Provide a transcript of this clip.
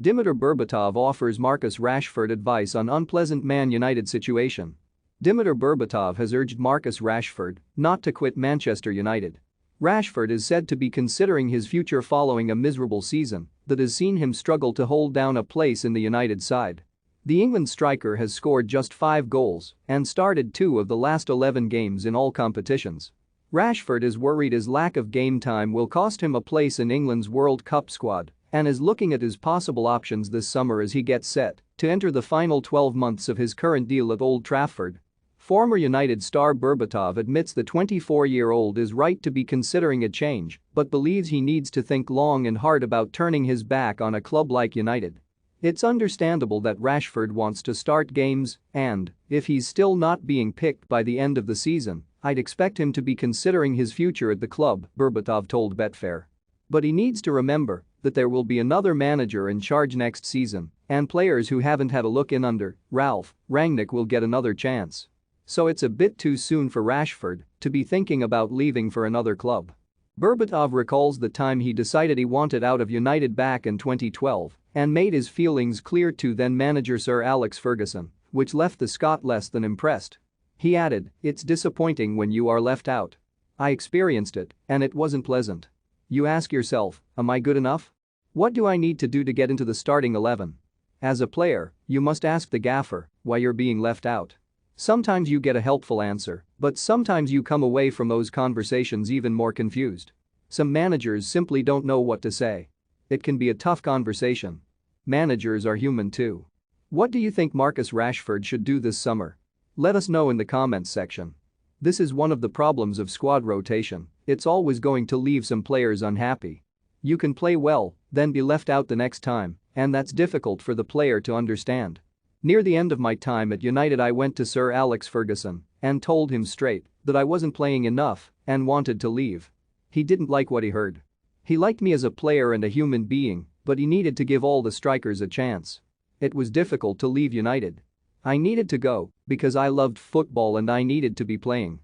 Dimitar Berbatov offers Marcus Rashford advice on unpleasant Man United situation. Dimitar Berbatov has urged Marcus Rashford not to quit Manchester United. Rashford is said to be considering his future following a miserable season that has seen him struggle to hold down a place in the United side. The England striker has scored just 5 goals and started 2 of the last 11 games in all competitions. Rashford is worried his lack of game time will cost him a place in England's World Cup squad and is looking at his possible options this summer as he gets set to enter the final 12 months of his current deal at Old Trafford. Former United star Berbatov admits the 24-year-old is right to be considering a change but believes he needs to think long and hard about turning his back on a club like United. It's understandable that Rashford wants to start games and, if he's still not being picked by the end of the season, I'd expect him to be considering his future at the club, Berbatov told Betfair. But he needs to remember that there will be another manager in charge next season and players who haven't had a look in under Ralph Rangnick will get another chance. So it's a bit too soon for Rashford to be thinking about leaving for another club. Berbatov recalls the time he decided he wanted out of United back in 2012 and made his feelings clear to then-manager Sir Alex Ferguson, which left the Scot less than impressed. He added, "It's disappointing when you are left out. I experienced it, and it wasn't pleasant. You ask yourself, am I good enough? What do I need to do to get into the starting 11? As a player, you must ask the gaffer why you're being left out. Sometimes you get a helpful answer, but sometimes you come away from those conversations even more confused. Some managers simply don't know what to say. It can be a tough conversation. Managers are human too." What do you think Marcus Rashford should do this summer? Let us know in the comments section. This is one of the problems of squad rotation, it's always going to leave some players unhappy. You can play well, then be left out the next time, and that's difficult for the player to understand. Near the end of my time at United I went to Sir Alex Ferguson and told him straight that I wasn't playing enough and wanted to leave. He didn't like what he heard. He liked me as a player and a human being, but he needed to give all the strikers a chance. It was difficult to leave United. I needed to go because I loved football and I needed to be playing.